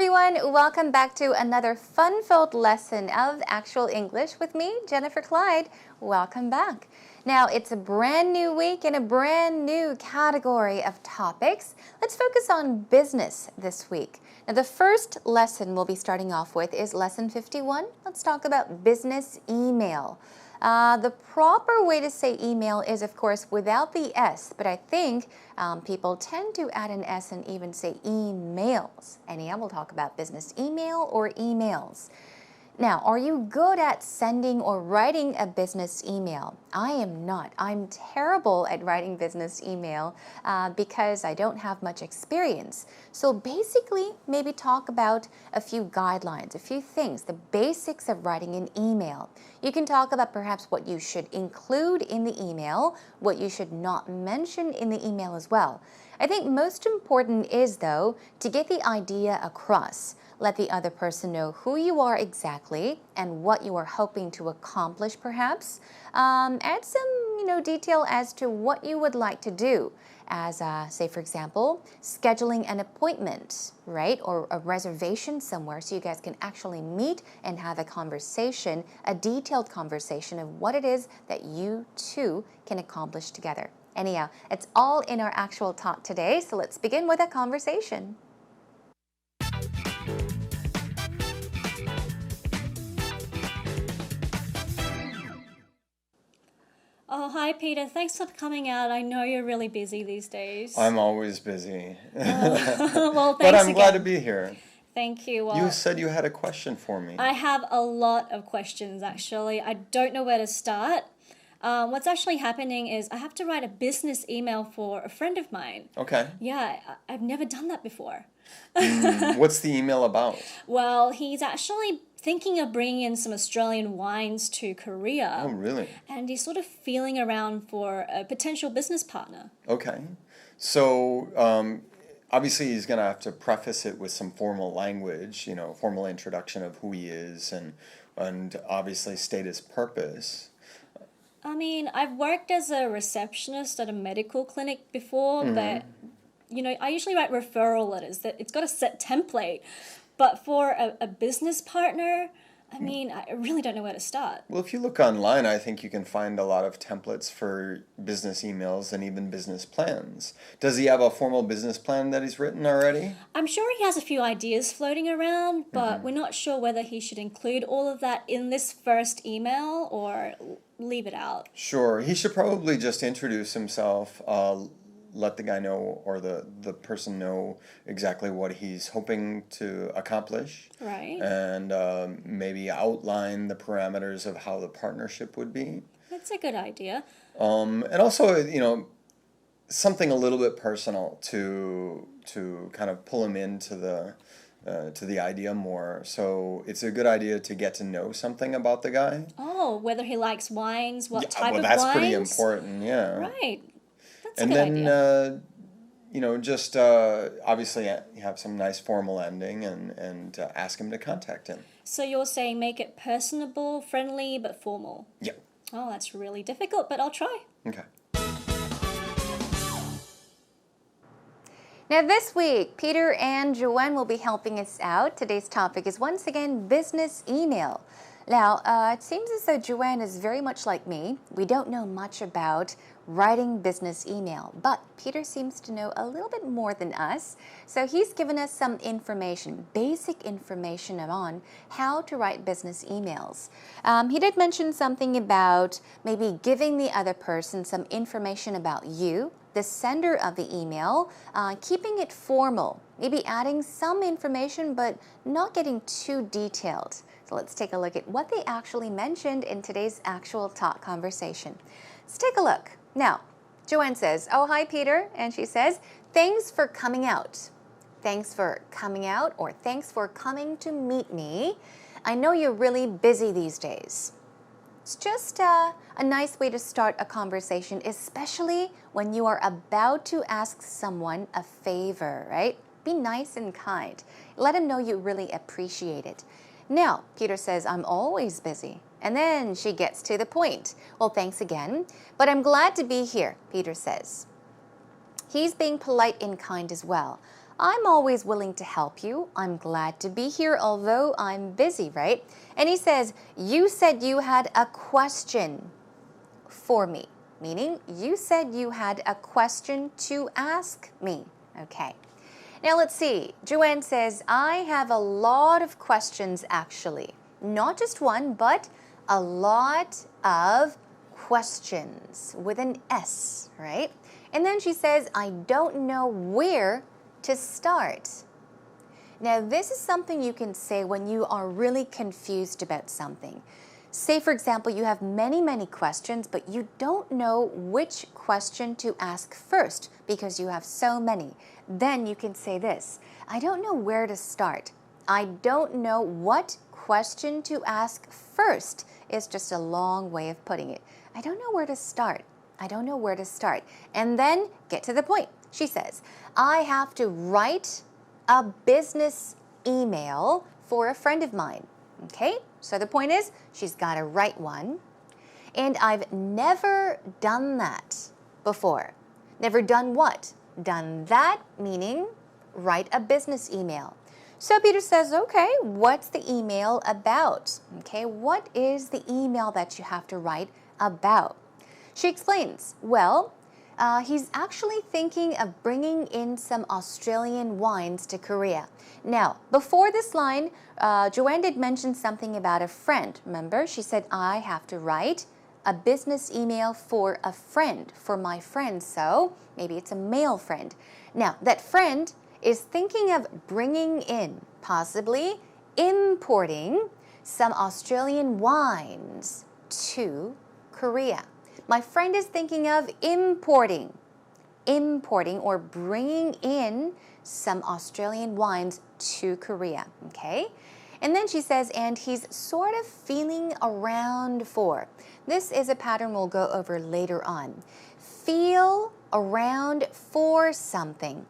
everyone, welcome back to another fun-filled lesson of Actual English with me, Jennifer Clyde. Welcome back. Now, it's a brand new week and a brand new category of topics. Let's focus on business this week. Now, the first lesson we'll be starting off with is lesson 51. Let's talk about business email. The proper way to say email is, of course, without the S, but I think people tend to add an S and even say emails. Anyhow, we'll talk about business email or emails. Now, are you good at sending or writing a business email? I am not. I'm terrible at writing business email because I don't have much experience. So basically, maybe talk about a few guidelines, a few things, the basics of writing an email. You can talk about perhaps what you should include in the email, what you should not mention in the email as well. I think most important is, though, to get the idea across. Let the other person know who you are exactly and what you are hoping to accomplish, perhaps. Add some, detail as to what you would like to do. As, say, for example, scheduling an appointment, right? Or a reservation somewhere so you guys can actually meet and have a conversation, a detailed conversation of what it is that you two can accomplish together. Anyhow, it's all in our actual talk today, so let's begin with a conversation. Oh, hi, Peter. Thanks for coming out. I know you're really busy these days. I'm always busy. Well, thanks but I'm again. glad to be here. Thank you. Well, You said you had a question for me. I have a lot of questions, actually. I don't know where to start. What's actually happening is I have to write a business email for a friend of mine. Okay. Yeah, I've never done that before. What's the email about? Well, he's actually thinking of bringing in some Australian wines to Korea. Oh, really? And he's sort of feeling around for a potential business partner. Okay. So, obviously he's going to have to preface it with some formal language, formal introduction of who he is and obviously state his purpose. I mean, I've worked as a receptionist at a medical clinic before, but, I usually write referral letters that it's got a set template. But for a business partner, I mean, I really don't know where to start. Well, if you look online, I think you can find a lot of templates for business emails and even business plans. Does he have a formal business plan that he's written already? I'm sure he has a few ideas floating around, but we're not sure whether he should include all of that in this first email or leave it out. Sure. He should probably just introduce himself, let the guy know or the person know exactly what he's hoping to accomplish. Right. And maybe outline the parameters of how the partnership would be. That's a good idea. And also, something a little bit personal to kind of pull him into the idea more. So it's a good idea to get to know something about the guy. Oh, whether he likes wines, what type of wines. Well, that's pretty important, yeah. Right. That's And a good then, idea. obviously have some nice formal ending and ask him to contact him. So you're saying make it personable, friendly, but formal. Yeah. Oh, that's really difficult, but I'll try. Okay. Now this week, Peter and Joanne will be helping us out. Today's topic is once again business email. Now, it seems as though Joanne is very much like me. We don't know much about writing business email, but Peter seems to know a little bit more than us. So he's given us some information, basic information on how to write business emails. He did mention something about maybe giving the other person some information about you, the sender of the email, keeping it formal, maybe adding some information but not getting too detailed. So let's take a look at what they actually mentioned in today's actual talk conversation. Let's take a look. Now, Joanne says, "Oh, hi, Peter." And she says, "Thanks for coming out." Thanks for coming out, or thanks for coming to meet me. I know you're really busy these days. It's just a nice way to start a conversation, especially when you are about to ask someone a favor, right? Be nice and kind. Let them know you really appreciate it. Now, Peter says, "I'm always busy." And then she gets to the point. "Well, thanks again, but I'm glad to be here," Peter says. He's being polite and kind as well. I'm always willing to help you. I'm glad to be here, although I'm busy, right? And he says, you said you had a question for me, meaning you said you had a question to ask me. Okay. Now let's see. Joanne says, I have a lot of questions actually. Not just one, but a lot of questions with an S, right? And then she says, I don't know where to start. Now, this is something you can say when you are really confused about something. Say, for example, you have many questions, but you don't know which question to ask first because you have so many. Then you can say this, I don't know where to start. I don't know what question to ask first is just a long way of putting it. I don't know where to start. I don't know where to start. And then get to the point. She says, I have to write a business email for a friend of mine. Okay, so the point is she's got to write one. And I've never done that before. Never done what? Done that, meaning write a business email. So Peter says, okay, what's the email about? Okay, what is the email that you have to write about? She explains, well, he's actually thinking of bringing in some Australian wines to Korea. Now, before this line, Joanne did mention something about a friend. Remember, she said, I have to write a business email for a friend, for my friend. So maybe it's a male friend. Now, that friend is thinking of bringing in, possibly importing, some Australian wines to Korea. My friend is thinking of importing or bringing in some Australian wines to Korea, okay? And then she says, and he's sort of feeling around for. This is a pattern we'll go over later on. Feel around for something.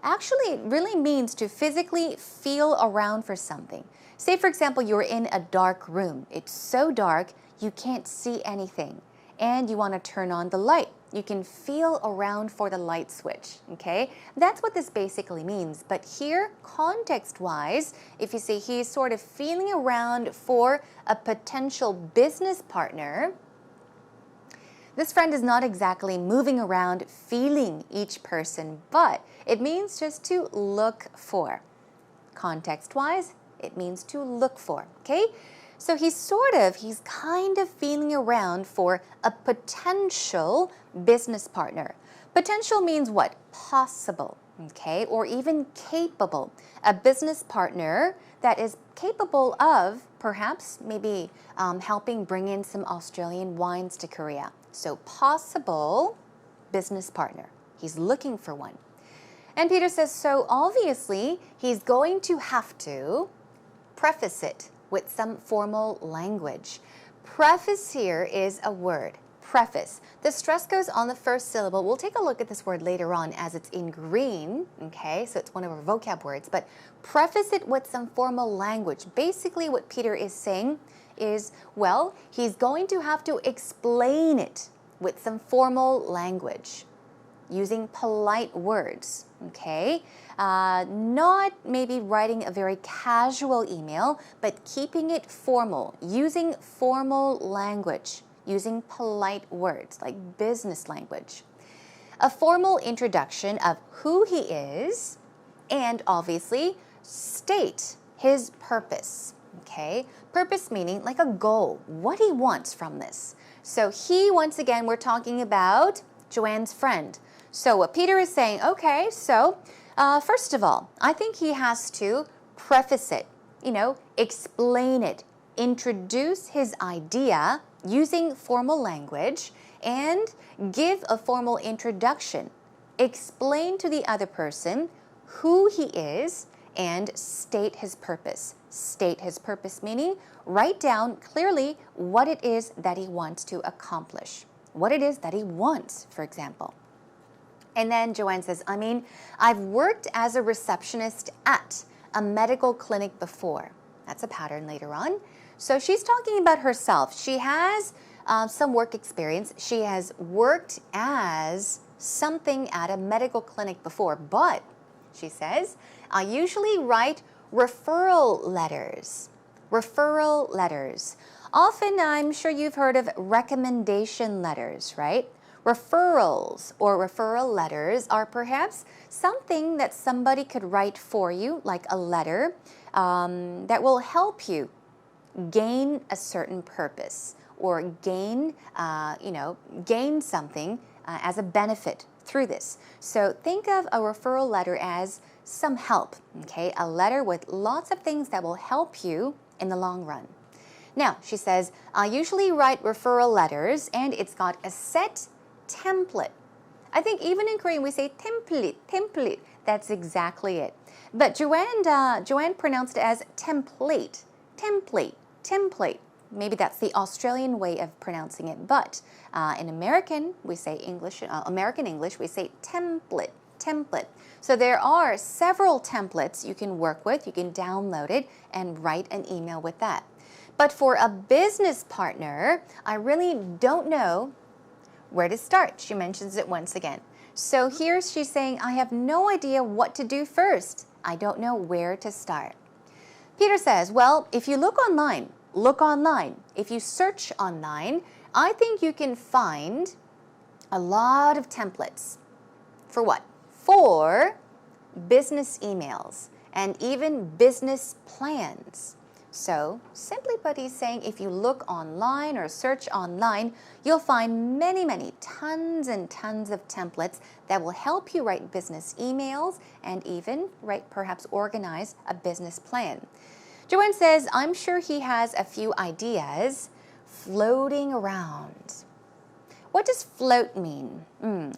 Actually, it really means to physically feel around for something. Say, for example, you're in a dark room. It's so dark, you can't see anything. And you want to turn on the light. You can feel around for the light switch, okay? That's what this basically means. But here, context-wise, if you say he's sort of feeling around for a potential business partner, this friend is not exactly moving around feeling each person, but it means just to look for. Context-wise, it means to look for, okay? So he's kind of feeling around for a potential business partner. Potential means what? Possible, okay? Or even capable. A business partner that is capable of perhaps maybe helping bring in some Australian wines to Korea. So possible business partner. He's looking for one. And Peter says, so obviously he's going to have to preface it with some formal language. Preface here is a word, preface. The stress goes on the first syllable. We'll take a look at this word later on as it's in green, okay? So it's one of our vocab words, but preface it with some formal language. Basically what Peter is saying is, well, he's going to have to explain it with some formal language using polite words, okay? Not maybe writing a very casual email, but keeping it formal, using formal language, using polite words like business language. A formal introduction of who he is and obviously state his purpose, okay? Purpose meaning like a goal, what he wants from this. So he, once again, we're talking about Joanne's friend. So what Peter is saying, okay, so first of all, I think he has to preface it, explain it, introduce his idea using formal language and give a formal introduction. Explain to the other person who he is and state his purpose. State his purpose meaning write down clearly what it is that he wants to accomplish. What it is that he wants, for example. And then Joanne says, I've worked as a receptionist at a medical clinic before. That's a pattern later on. So she's talking about herself. She has some work experience. She has worked as something at a medical clinic before, but she says, I usually write referral letters. Referral letters. Often, I'm sure you've heard of recommendation letters, right? Referrals or referral letters are perhaps something that somebody could write for you, like a letter, that will help you gain a certain purpose or gain something as a benefit through this. So think of a referral letter as some help, okay? A letter with lots of things that will help you in the long run. Now, she says, I usually write referral letters and it's got a set template. I think even in Korean we say template. That's exactly it. But Joanne pronounced it as template. Maybe that's the Australian way of pronouncing it. But in American English, we say template. So there are several templates you can work with. You can download it and write an email with that. But for a business partner, I really don't know where to start. She mentions it once again. So here she's saying, I have no idea what to do first. I don't know where to start. Peter says, well, if you look online. If you search online, I think you can find a lot of templates. For what? For business emails and even business plans. So, simply put, he's saying if you look online or search online, you'll find many, tons and tons of templates that will help you write business emails and even perhaps organize a business plan. Joanne says, I'm sure he has a few ideas floating around. What does float mean?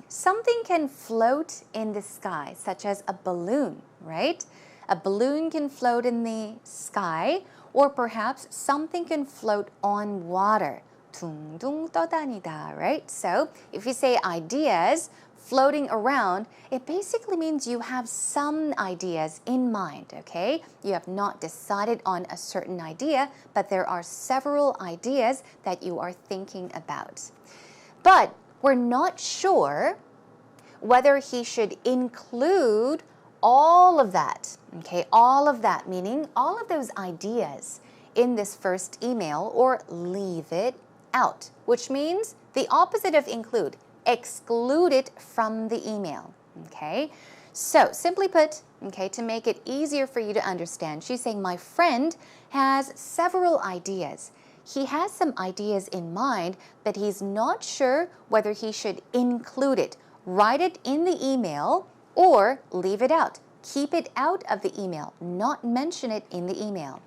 Something can float in the sky, such as a balloon, right? A balloon can float in the sky, or perhaps something can float on water. 둥둥 떠다니다, right? So if you say ideas floating around, it basically means you have some ideas in mind, okay? You have not decided on a certain idea, but there are several ideas that you are thinking about. But we're not sure whether he should include all of that, okay? All of that, meaning all of those ideas in this first email, or leave it out, which means the opposite of include. Exclude it from the email, okay? So, simply put, okay, to make it easier for you to understand, she's saying my friend has several ideas. He has some ideas in mind, but he's not sure whether he should include it. Write it in the email or leave it out. Keep it out of the email, not mention it in the email.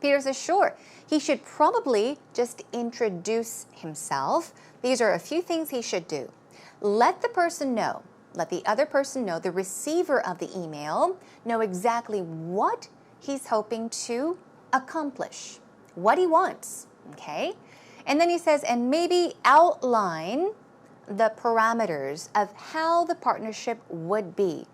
Peter says, sure, he should probably just introduce himself. These are a few things he should do. Let the other person know, the receiver of the email, know exactly what he's hoping to accomplish, what he wants, okay? And then he says, and maybe outline the parameters of how the partnership would be.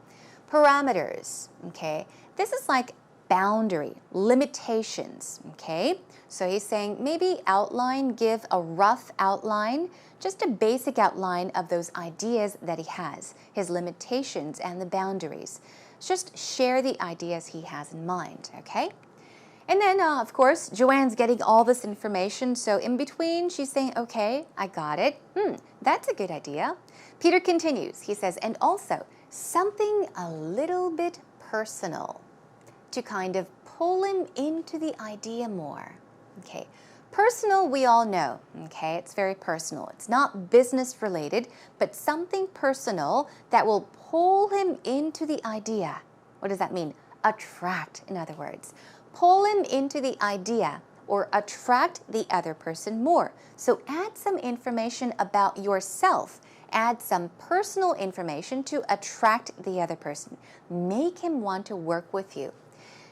Parameters, okay? This is like boundary, limitations, okay? So he's saying maybe give a rough outline, just a basic outline of those ideas that he has, his limitations and the boundaries. Just share the ideas he has in mind, okay? And then, of course, Joanne's getting all this information, so in between, she's saying, okay, I got it. That's a good idea. Peter continues. He says, and also, something a little bit personal to kind of pull him into the idea more. Okay, personal, we all know, okay? It's very personal. It's not business related, but something personal that will pull him into the idea. What does that mean? Attract, in other words. Pull him into the idea or attract the other person more. So add some information about yourself. Add some personal information to attract the other person. Make him want to work with you.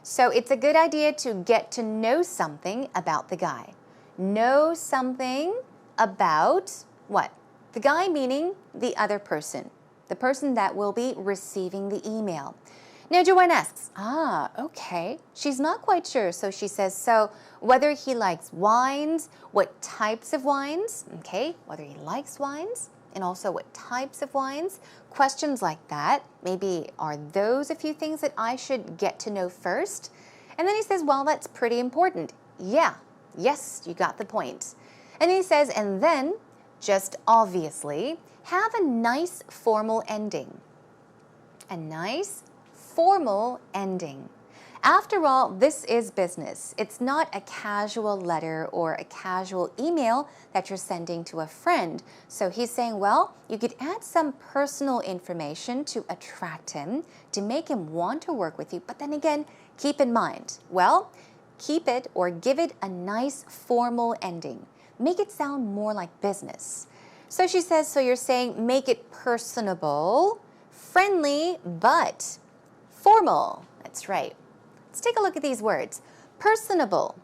So it's a good idea to get to know something about the guy. Know something about what? The guy meaning the other person. The person that will be receiving the email. Now Joanne asks, okay. She's not quite sure, so she says, so whether he likes wines, what types of wines, okay, whether he likes wines, and also what types of wines, questions like that. Maybe are those a few things that I should get to know first? And then he says, well, that's pretty important. Yeah, yes, you got the point. And he says, and then, just obviously, have a nice formal ending. A nice formal ending. After all, this is business. It's not a casual letter or a casual email that you're sending to a friend. So he's saying, well, you could add some personal information to attract him, to make him want to work with you. But then again, keep in mind, well, keep it or give it a nice formal ending. Make it sound more like business. So she says, so you're saying make it personable, friendly, but formal. That's right. Let's take a look at these words. Personable.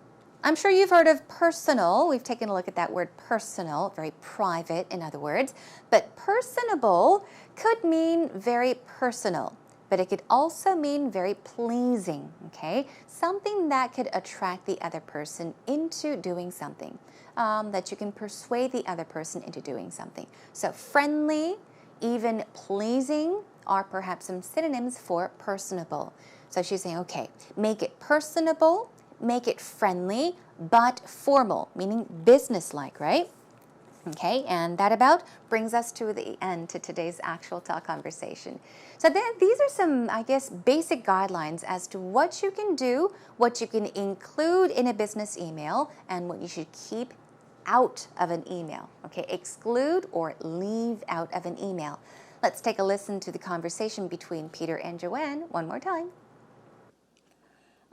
I'm sure you've heard of personal. We've taken a look at that word personal, very private in other words. But personable could mean very personal, but it could also mean very pleasing, okay? Something that could attract the other person into doing something, that you can persuade the other person into doing something. So friendly, even pleasing are perhaps some synonyms for personable. So she's saying, okay, make it personable, make it friendly, but formal, meaning business-like, right? Okay, and that about brings us to the end to today's actual talk conversation. So then these are some, I guess, basic guidelines as to what you can do, what you can include in a business email, and what you should keep out of an email. Okay, exclude or leave out of an email. Let's take a listen to the conversation between Peter and Joanne one more time.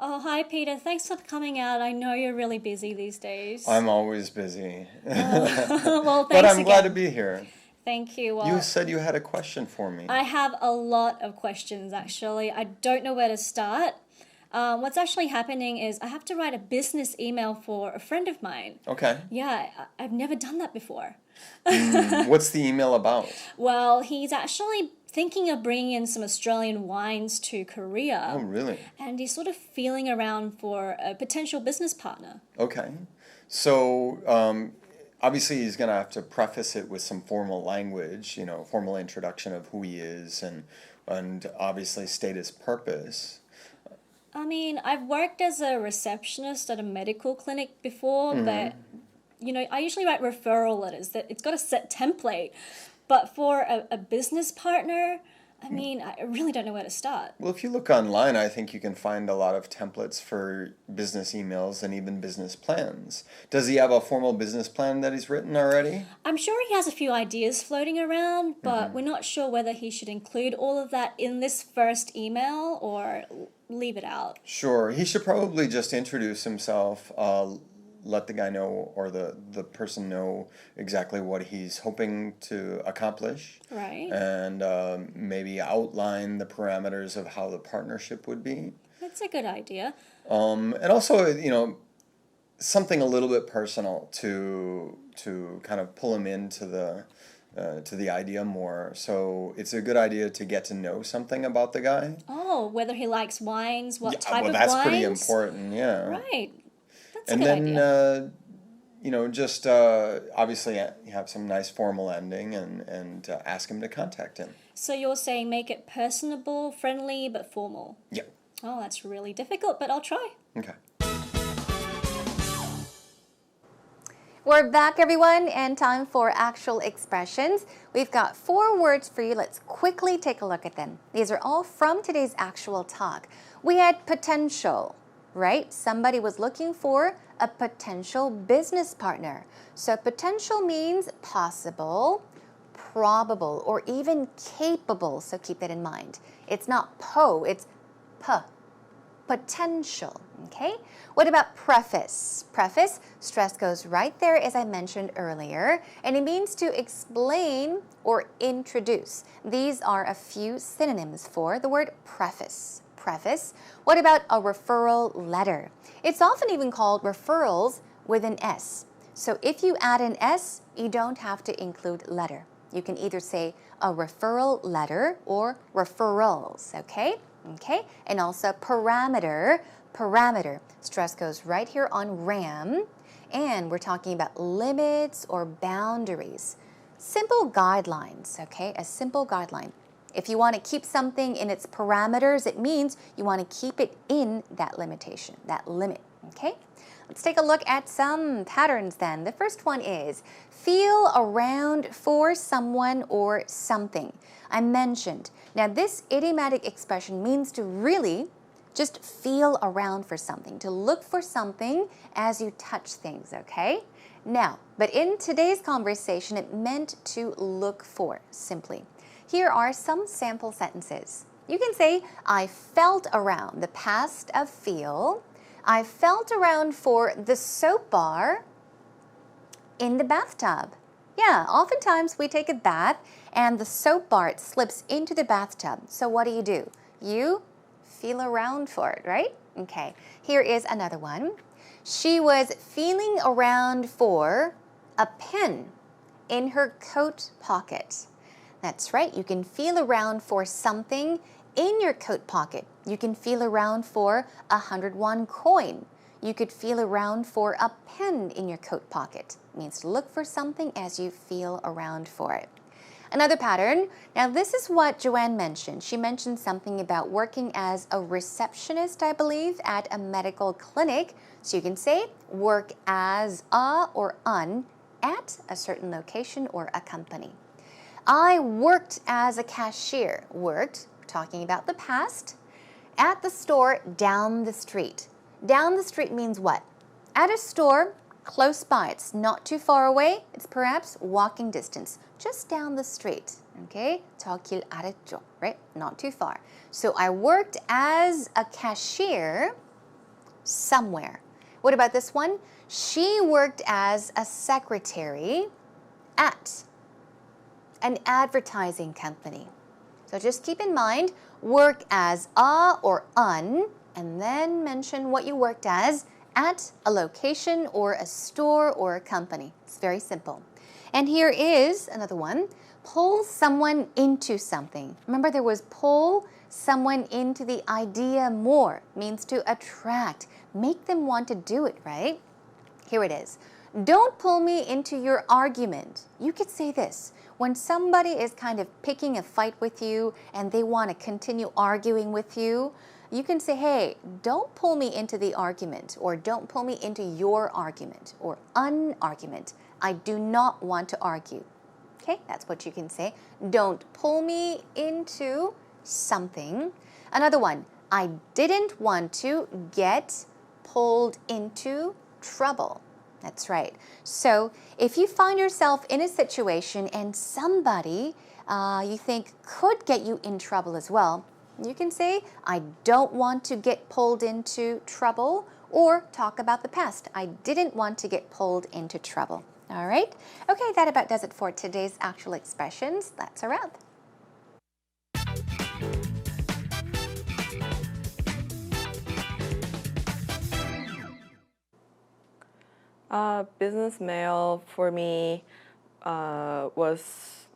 Oh, hi, Peter. Thanks for coming out. I know you're really busy these days. I'm always busy. Well, thanks But I'm again. glad to be here. Thank you. Well, You said you had a question for me. I have a lot of questions, actually. I don't know where to start. What's actually happening is I have to write a business email for a friend of mine. Okay. Yeah, I've never done that before. What's the email about? Well, he's actually thinking of bringing in some Australian wines to Korea. Oh, really? And he's sort of feeling around for a potential business partner. Okay. So, obviously he's going to have to preface it with some formal language, you know, formal introduction of who he is and obviously state his purpose. I mean, I've worked as a receptionist at a medical clinic before, but, you know, I usually write referral letters that it's got a set template. But for a business partner, I mean, I really don't know where to start. Well, if you look online, I think you can find a lot of templates for business emails and even business plans. Does he have a formal business plan that he's written already? I'm sure he has a few ideas floating around, but we're not sure whether he should include all of that in this first email or leave it out. Sure. He should probably just introduce himself, let the guy know or the person know exactly what he's hoping to accomplish. Right. And maybe outline the parameters of how the partnership would be. That's a good idea. And also, you know, something a little bit personal to kind of pull him into to the idea more. So it's a good idea to get to know something about the guy. Oh, whether he likes wines, what type well, of that's wines. pretty important, yeah. Right. That's And a good then, idea. you know, just obviously have some nice formal ending and ask him to contact him. So you're saying make it personable, friendly, but formal. Yeah. Oh, that's really difficult, but I'll try. Okay. We're back, everyone, and time for actual expressions. We've got 4 words for you. Let's quickly take a look at them. These are all from today's actual talk. We had potential, right? Somebody was looking for a potential business partner. So potential means possible, probable, or even capable. So keep that in mind. It's not it's potential, okay? What about preface? Preface, stress goes right there as I mentioned earlier, and it means to explain or introduce. These are a few synonyms for the word preface. Preface. What about a referral letter? It's often even called referrals with an S. So if you add an S, you don't have to include letter. You can either say a referral letter or referrals, okay? Okay, and also parameter. Stress goes right here on RAM, and we're talking about limits or boundaries. simple guidelines, okay? A simple guideline. If you want to keep something in its parameters, it means you want to keep it in that limitation, that limit, okay? Let's take a look at some patterns then. The first one is feel around for someone or something. I mentioned. Now this idiomatic expression means to really just feel around for something, to look for something as you touch things, okay? Now, but in today's conversation, it meant to look for, simply. Here are some sample sentences. You can say, I felt around, the past of feel. I felt around for the soap bar in the bathtub. Yeah, oftentimes we take a bath and the soap bar, it slips into the bathtub. So what do? You feel around for it, right? Okay, here is another one. She was feeling around for a pen in her coat pocket. That's right, you can feel around for something in your coat pocket. You can feel around for 101 coin. You could feel around for a pen in your coat pocket. It means to look for something as you feel around for it. Another pattern, now this is what Joanne mentioned. She mentioned something about working as a receptionist, I believe, at a medical clinic. So you can say work as a or un at a certain location or a company. I worked as a cashier. Worked, talking about the past, at the store down the street. Down the street means what? At a store close by. It's not too far away. It's perhaps walking distance. Just down the street. Okay? 저 길 아래쪽. Right? Not too far. So I worked as a cashier somewhere. What about this one? She worked as a secretary at an advertising company. So just keep in mind, work as a or un, and then mention what you worked as at a location or a store or a company. It's very simple. And here is another one. Pull someone into something. Remember there was pull someone into the idea more. Means to attract. Make them want to do it, right? Here it is. Don't pull me into your argument. You could say this. When somebody is kind of picking a fight with you and they want to continue arguing with you, you can say, hey, don't pull me into the argument, or don't pull me into your argument, or an argument. I do not want to argue. Okay, that's what you can say. Don't pull me into something. Another one, I didn't want to get pulled into trouble. That's right. So if you find yourself in a situation and somebody you think could get you in trouble as well, you can say, I don't want to get pulled into trouble, or talk about the past. I didn't want to get pulled into trouble. All right? Okay, that about does it for today's actual expressions. That's a wrap. Business mail for me was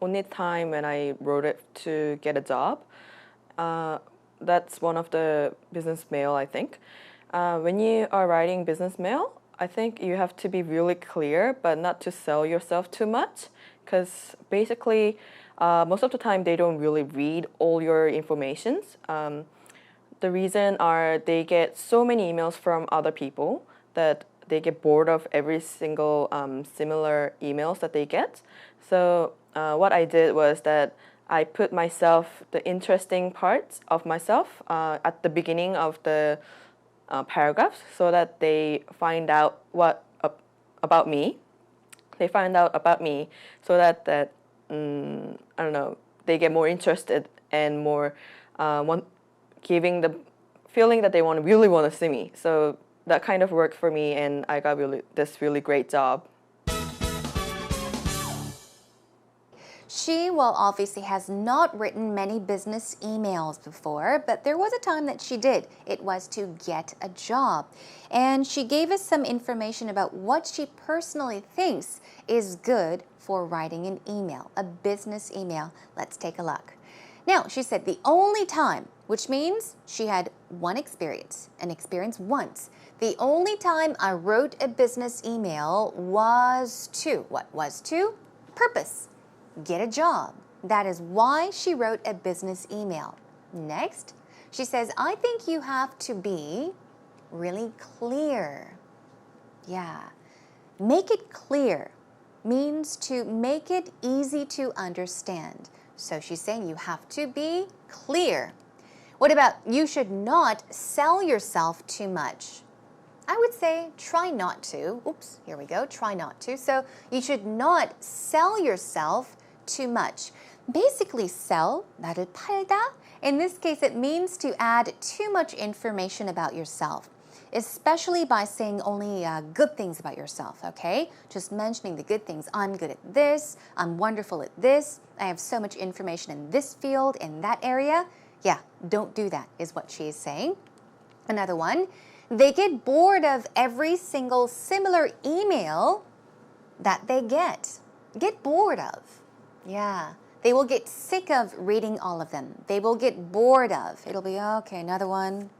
only time when I wrote it to get a job. That's one of the business mail, I think. When you are writing business mail, I think you have to be really clear, but not to sell yourself too much, because basically most of the time they don't really read all your informations. The reason are they get so many emails from other people that they get bored of every single similar emails that they get. So what I did was that I put myself, the interesting parts of myself at the beginning of the paragraphs, so that they find out about me. They find out about me so that I don't know, they get more interested and more giving the feeling that they really want to see me. So that kind of worked for me, and I got this really great job. She, well, obviously has not written many business emails before, but there was a time that she did. It was to get a job. And she gave us some information about what she personally thinks is good for writing an email, a business email. Let's take a look. Now, she said the only time, which means she had one experience, an experience once. The only time I wrote a business email was to, what was to? Purpose, get a job. That is why she wrote a business email. Next, she says, I think you have to be really clear. Yeah. Make it clear means to make it easy to understand. So she's saying you have to be clear. What about you should not sell yourself too much? I would say try not to. Oops, here we go. Try not to. So you should not sell yourself too much. Basically, sell, 나를 팔다. In this case, it means to add too much information about yourself, especially by saying only good things about yourself, okay? Just mentioning the good things. I'm good at this. I'm wonderful at this. I have so much information in this field, in that area. Yeah, don't do that, is what she is saying. Another one, they get bored of every single similar email that they get. Get bored of. Yeah. They will get sick of reading all of them. They will get bored of. It'll be, okay, another one,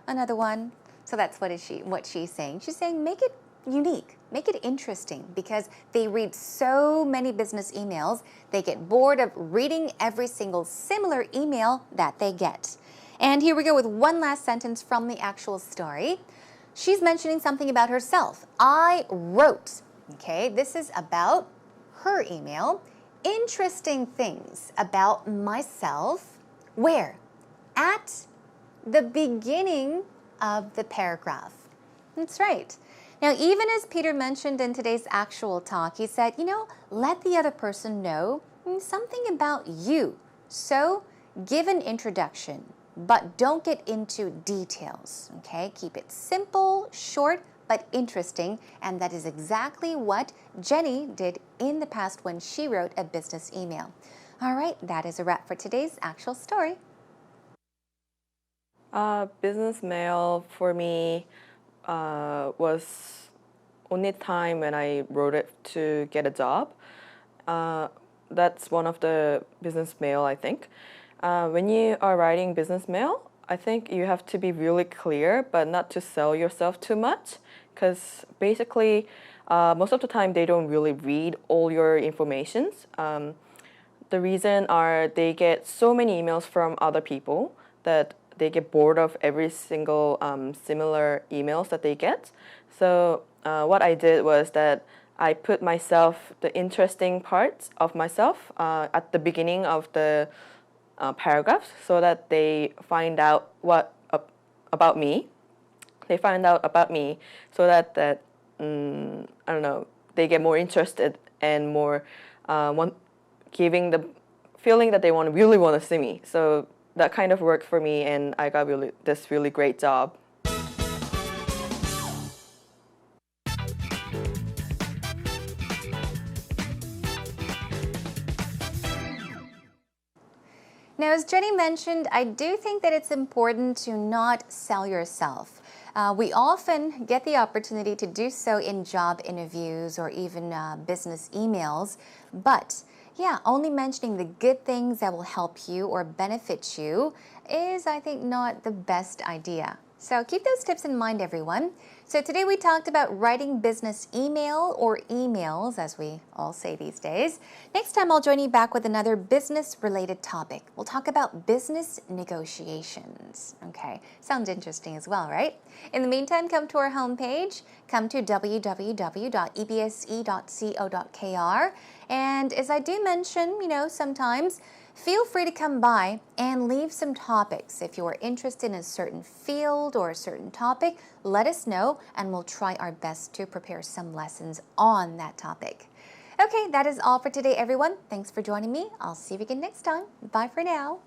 another one. So that's what she's saying. She's saying make it unique, make it interesting, because they read so many business emails, they get bored of reading every single similar email that they get. And here we go with one last sentence from the actual story. She's mentioning something about herself. I wrote, okay, this is about her email, interesting things about myself. Where? At the beginning of the paragraph. That's right. Now, even as Peter mentioned in today's actual talk, he said, let the other person know something about you. So give an introduction, but don't get into details, okay? Keep it simple, short, but interesting, and that is exactly what Jenny did in the past when she wrote a business email. All right, that is a wrap for today's actual story. Business mail for me was only time when I wrote it to get a job. That's one of the business mail, I think. When you are writing business mail, I think you have to be really clear, but not to sell yourself too much, because basically most of the time they don't really read all your informations. The reason are they get so many emails from other people that they get bored of every single similar emails that they get. So what I did was that I put the interesting parts of myself at the beginning of the paragraphs, so that they find out about me. They find out about me so that I don't know, they get more interested and more giving the feeling that they really want to see me. So that kind of worked for me, and I got this really great job. Now, as Jenny mentioned, I do think that it's important to not sell yourself. We often get the opportunity to do so in job interviews or even business emails, but yeah, only mentioning the good things that will help you or benefit you is, I think, not the best idea. So keep those tips in mind, everyone. So today we talked about writing business email, or emails, as we all say these days. Next time I'll join you back with another business-related topic. We'll talk about business negotiations. Okay, sounds interesting as well, right? In the meantime, come to our homepage. Come to www.ebse.co.kr. And as I do mention, sometimes feel free to come by and leave some topics. If you are interested in a certain field or a certain topic, let us know and we'll try our best to prepare some lessons on that topic. Okay, that is all for today, everyone. Thanks for joining me. I'll see you again next time. Bye for now.